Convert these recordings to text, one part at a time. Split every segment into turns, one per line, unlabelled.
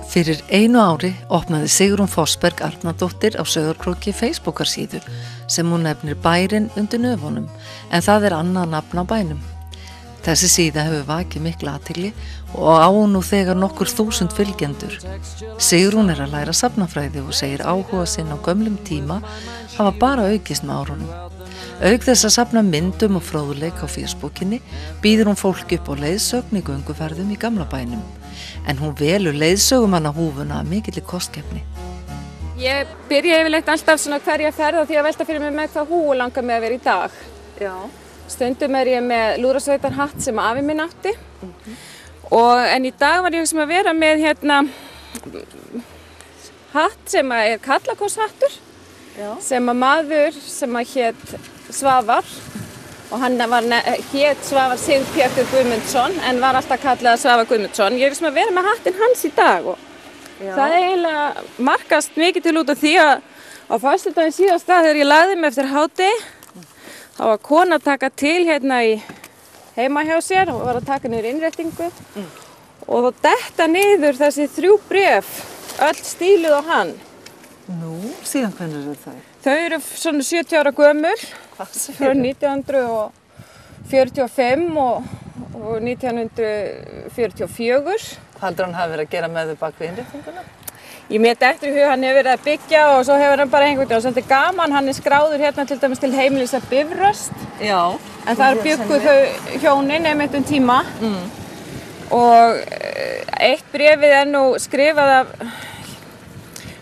Fyrir 1 ári opnaði Sigrún Fossberg Arnardóttir á Sauðárkróki Facebookarsíðu sem hún nefnir Bærinn undir nöfunum, en það annað nafn á bænum. Þessi síða hefur vakið mikla athygli og á nú þegar nokkur 1000 fylgjendur. Sigrún að læra safnafræði og segir áhuga sinn á gömlum tíma hafa bara aukist með árunum. Auk þess að safna myndum og fróðleik á Facebookinni býður hún fólk upp á leiðsögn í gönguferðum í gamla bænum. En hún velur leiðsögumanna húfuna að mikilli kostgæfni.
Ég byrja yfirleitt alltaf svona hverja ferð á því að velta fyrir mig með hvað húfu langar mig að vera í dag.
Já.
Stundum ég með lúðrasveitarhatt sem afi minn átti. En í dag var ég sem að vera með hatt sem karlakórshattur. Sem að maður sem að hét Svavar. Og hann hét Svavar Sigurpjörtur Guðmundsson en var alltaf kallað Svavar Guðmundsson. Ég sem að vera með hattinn hans í dag og það eiginlega markast mikið til út af því að á föstudaginn síðasta þegar ég lagði mig eftir hádegi þá var kona að taka til í heima hjá sér og var að taka niður innréttingu og þá detta niður þessi 3 bréf, öll stíluð á hann.
Nú, síðan hvenær eru þau?
Þau eru svona 70 ára gömul, frá 1945 og 1944.
Haldur hann hafi verið að gera með þau bak við innréttinguna?
Ég met eftir hug hann hefur verið að byggja og svo hefur hann bara einhvern veginn og svolítið gaman, hann skráður til dæmis til heimilis að Bifröst. Já. En þar bjuggu þau hjónin einmitt tíma. Og eitt bréfið nú skrifað af,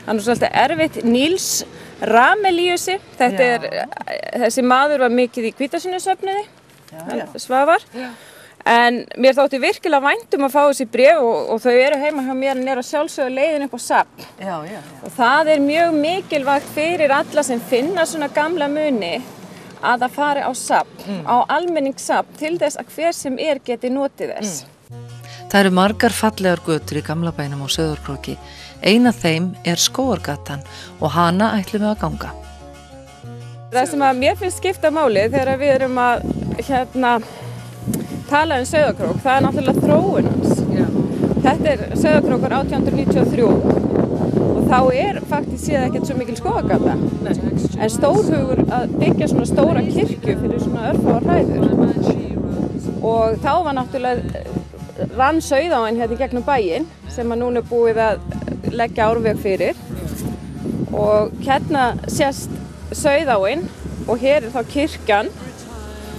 hann svolítið erfitt, Níls Rameliusi. Þessi maður var mikið í Hvítasunnuhsöfnuði, Svavar. Já. En mér þótti virkilega vænt að fá þessi bréf og þau eru heima hjá mér en eru að sjálfsögðu leiðin upp á safn. Já. Og það mjög mikilvægt fyrir alla sem finna svona gamla muni að það fari á safn, á almenningssafn til þess að hver sem geti notið þess.
Það eru margar fallegar götur í gamla bænum á Sauðárkróki. Ein af þeim Skógargatan og hana ætlum við að ganga.
Það sem að mér finnst skipta máli þegar við erum að tala Sauðárkrók, það náttúrulega þróun hans. Þetta Sauðárkrókur 1893 og þá faktískt séð ekkert svo mikil Skógargata. En stórhugur að byggja svona stóra kirkju fyrir svona örfáar hæðir. Og þá var náttúrulega rann Sauðáin í gegnum bæinn sem að núna búið að leggja árveg fyrir. Og hérna sést Sauðáin og hér þá kirkjan.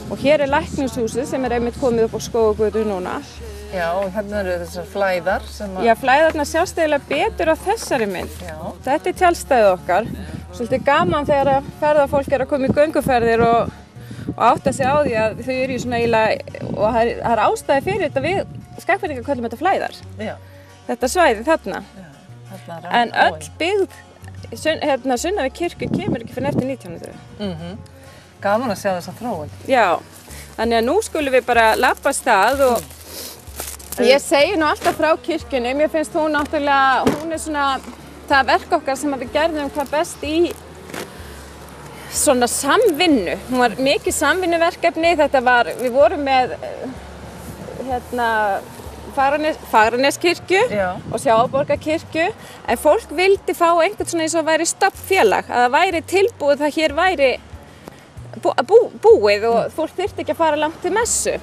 Og hér læknishúsið sem einmitt komið upp á Skógagötu núna.
Já, og hérna eru þessar flæðar sem að...
Já, flæðarna sjást eiginlega betur á þessari mynd. Já. Þetta tjaldstæðið okkar. Svolítið gaman þegar að ferðafólk að koma í gönguferðir og átta sig á því að þau eru í svona eiginlega... Og það ástæði fyrir þetta við Skagfirðingar köllum þetta flæðar. Já. Þetta svæði þarna. Já, þarna en öll byggð sunnan við kirkju kemur ekki fyrir eftir 1900.
Gaman að sjá þessa þróun.
Já, þannig að nú skulum við bara labba af stað og ég segi nú alltaf frá kirkjunni. Mér finnst hún náttúrulega, hún svona það verk okkar sem við gerðum hvað best í svona samvinnu. Hún var mikið samvinnuverkefni. Við vorum með Fagraneskirkju og Sjávarborgarkirkju en fólk vildi fá einhvern svona eins og væri stofnfélag, að það væri tilbúið, það hér væri búið og fólk þyrfti ekki að fara langt til messu.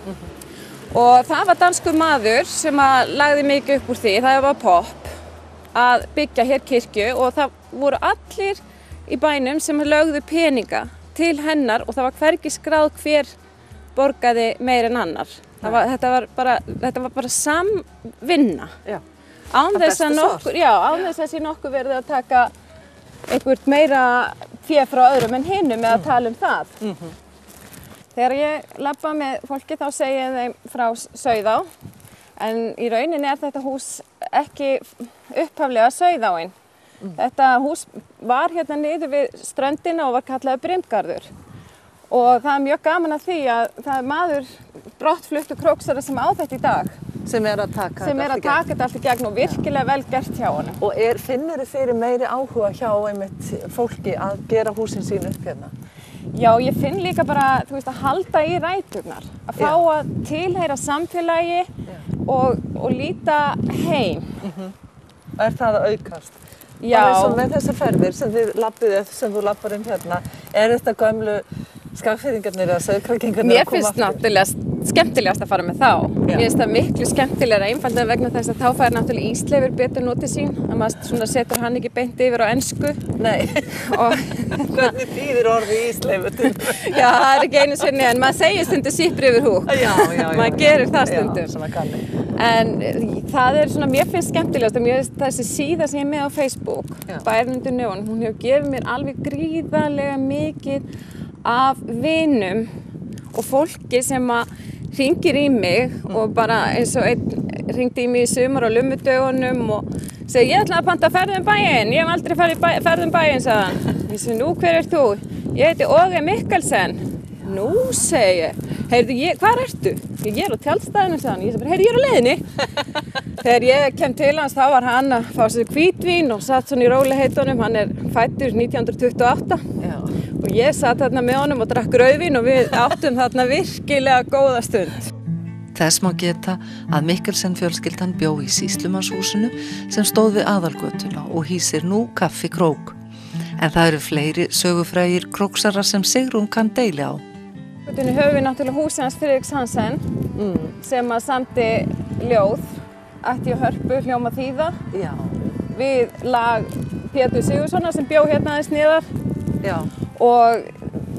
Og það var danskur maður sem lagði mikið upp úr því, það var Popp, að byggja hér kirkju og það voru allir í bænum sem lögðu peninga til hennar og það var hvergi skráð hver borgaði meir en annar. Þetta var bara samvinna. Já. Án þess að sé nokkuð verið að taka einhvert meira fé frá öðrum en hinum með að tala það. Þegar ég labba með fólki þá segi ég þeim frá Sauðá en í rauninni þetta hús ekki upphaflega Sauðáin. Þetta hús var hérna niður við ströndina og var kallað Brimgarður. Og það mjög gaman að því að það maður brottfluttur króksara sem á þetta í dag.
Sem að taka
þetta allt í gegn og virkilega vel gert hjá honum.
Og finnur þið fyrir meiri áhuga hjá einmitt fólki að gera húsin sín upp hérna?
Já, ég finn líka bara, þú veist, að halda í ræturnar, að fá að tilheyra samfélagi og líta heim.
Er það að aukast?
Já.
Bara eins og með þessar ferðir sem þú lappar hérna, þetta gömlu Skagfirðingarnir eða Sauðárkrókingarnir
Mér finnst náttúrulega skemmtilegast að fara með þá. Mér finnst það miklu skemmtilegra einfaldlega vegna þess að þá fær náttúrulega Ísleifur betur notið sín. Að maður svona setur hann ekki beint yfir á ensku.
Nei. Hvernig þýðir orðið Ísleifur til?
Já, það er ekki einu sinni en maður segir stundum sípri yfir húk.
Já.
Maður gerir það stundum.
Já, svona kanni.
En það er svona, mér finnst skemmtilegast og mér finnst þessi síða sem ég er með á Facebook, Bærinn undir nöfunum, hún hefur gefið mér alveg gríðarlega mikið af vinum og fólki sem að hringir í mig og bara eins og einn hringdi í mig í sumar á lummudögunum og segi ég ætla að panta ferð bæinn, ég hef aldrei farið ferð bæinn, sagði hann. Ég segi nú hver ert þú? Ég heiti Åge Mikkelsen. Nú segi ég, heyrðu hvar ertu? Ég er á tjaldstæðinu, sagði hann. Ég segi bara, heyrðu ég er á leiðinni. Þegar ég kem til hans þá var hann að fá sér hvítvín og satt svona í rólegheitunum, hann er fæddur 1928. Já. Og ég satt þarna með honum og drakk rauðvín og við áttum þarna virkilega góða stund.
Þess má geta að Mikkelsen fjölskyldan bjó í Sýslumannshúsinu sem stóð við aðalgötuna og hýsir nú Kaffi Krók. En það eru fleiri sögufrægir króksarar sem Sigrún kann deili á.
Götunni höfum við náttúrulega húsið hans Friðriks Hansen sem að samdi ljóð, Ætti og Hörpu, hljóma þýða. Já. Við lag Pétur Sigurðssonar sem bjó hérna aðeins niðar. Já. Og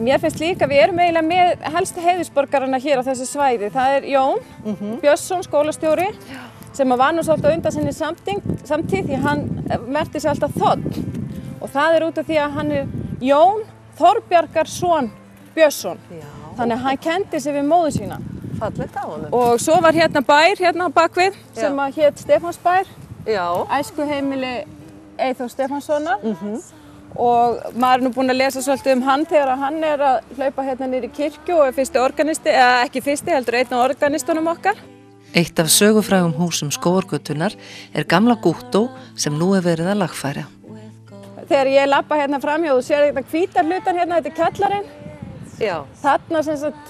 mér finnst líka, við erum eiginlega með helstu heiðursborgarana hér á þessu svæði. Það er Jón Björnsson, skólastjóri, sem var nú svolítið á undan sinni samtíð því hann merkti sig alltaf Þ. Og það er út af því að hann er Jón Þorbjargarsson Björnsson. Já. Þannig að hann kendi sig við móður sína.
Fallegt á honum.
Og svo var hérna bær, hérna á bakvið, sem að hét Stefánsbær.
Já.
Æskuheimili Eyþórs Stefánssonar. Og maður er nú búinn að lesa svolítið hann þegar hann er að hlaupa hérna niður í kirkju og er fyrsti organisti, eða ekki fyrsti, heldur einn af organistunum okkar.
Eitt af sögufrægum húsum Skógargötunnar er gamla Gúttó sem nú er verið að lagfæra.
Þegar ég labba hérna framhjá og sér þetta hvíta hlutan hérna, þetta er kjallarinn.
Já.
Þarna sem sagt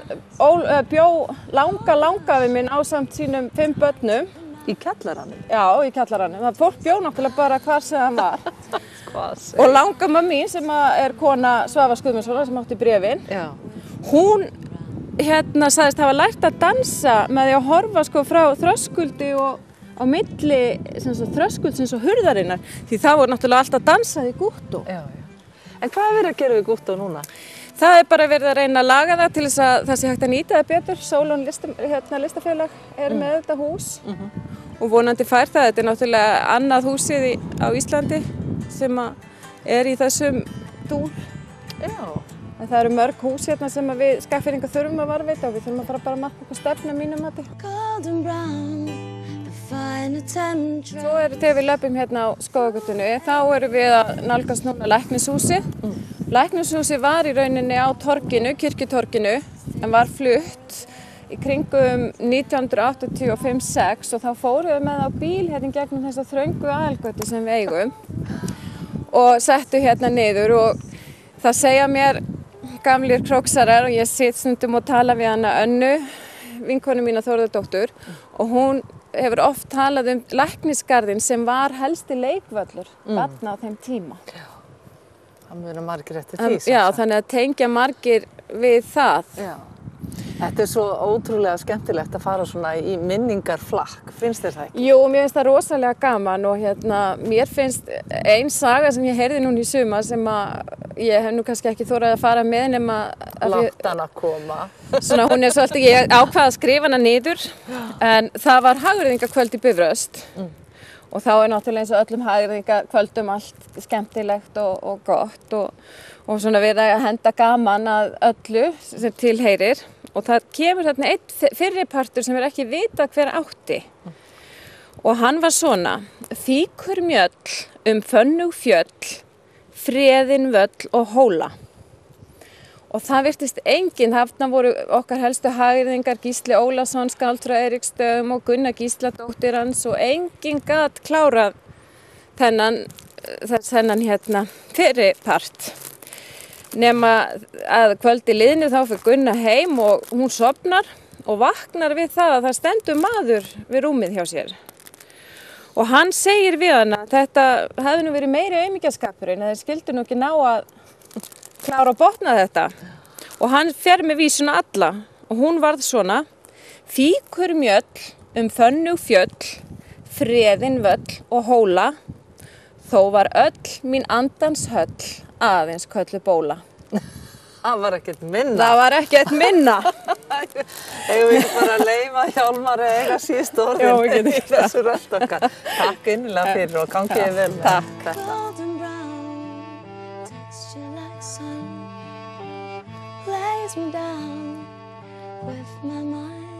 bjó langafi minn ásamt sínum 5 börnum.
Í kjallaranum?
Já, í kjallaranum. Það fólk bjó náttúrulega bara hvar sem hann var. Og langamma mín sem er kona Svavars Guðmundssonar sem átti bréfin. Já. Hún hérna sagðist hafa lært að dansa með því að horfa sko frá þröskuldi og á milli þröskuldsins og hurðarinnar. Því það voru náttúrulega alltaf dansað í Gúttó. Já.
En hvað er verið að gera við Gúttó núna?
Það er bara verið að reyna að laga það til þess að það sé hægt að nýta það betur. Sólon listafélag er með þetta hús og vonandi fær það. Þetta er náttúrulega annað húsið á Íslandi sem er í þessum dúr. Já. En það eru mörg hús hérna sem við Skagfirðingar þurfum að varðveita og við þurfum að fara bara að marka okkur stefnu að mínum mati. Svo þegar við löpum hérna á Skógargötunni, þá erum við að nálgast núna Læknishúsið. Læknishúsið var í rauninni á torginu, kirkjutorginu, en var flutt í kringum 1985-6 og þá fórum við með á bíl hérna gegnum þessa þröngu aðalgötu sem við eigum og settu hérna niður og það segja mér gamlir króksarar og ég sitt stundum og tala við hana Önnu, vinkonu mína Þórðardóttur og hún hefur oft talað Læknisgarðinn sem var helsti leikvöllur barna á þeim tíma.
Já. Það muna margir eftir því.
Já, þannig að tengja margir við það. Já.
Þetta er svo ótrúlega skemmtilegt að fara svona í minningarflakk, finnst þér það ekki?
Jú, mér finnst það rosalega gaman og hérna, mér finnst ein saga sem ég heyrði núna í sumar sem að ég hef nú kannski ekki þorað að fara með nema
láta hana koma.
Svona hún er svolítið, ég ákvað að skrifa hana niður en það var hagyrðingakvöld í Bifröst og þá er náttúrulega eins og öllum hagyrðingakvöldum allt skemmtilegt og gott og svona verið að henda gaman að öllu sem tilheyrir og það kemur þarna einn fyrripartur sem er ekki vitað hver átti og hann var svona Fíkur mjöll fönnug fjöll, freðin völl og hóla og það virtist enginn, þarna voru okkar helstu hagyrðingar Gísli Ólafsson, skáld frá Eiríksstöðum og Gunna Gísladóttir hans og enginn gat klárað þennan hérna fyrripart. Nema að kvöldi liðnu þá fyrir Gunna heim og hún sofnar og vaknar við það að það stendur maður við rúmið hjá sér. Og hann segir við hana, þetta hefði nú verið meiri aumingjaskapurinn, að þeir skildu nú ekki ná að klára að botna þetta. Og hann fer með vísuna alla og hún varð svona: Fíkur mjöll fönnug fjöll, freðin völl og hóla, þó var öll mín andans höll aðeins köllu bóla.
Það var ekkert minna.
Það var ekkert minna.
Eigum við bara að leyfa Hjálmari eiga síðustu orðin í þessu rödd okkar. Takk innilega fyrir og gangið vel með þetta.
Golden brown, texture like sun, lays me down with my mind.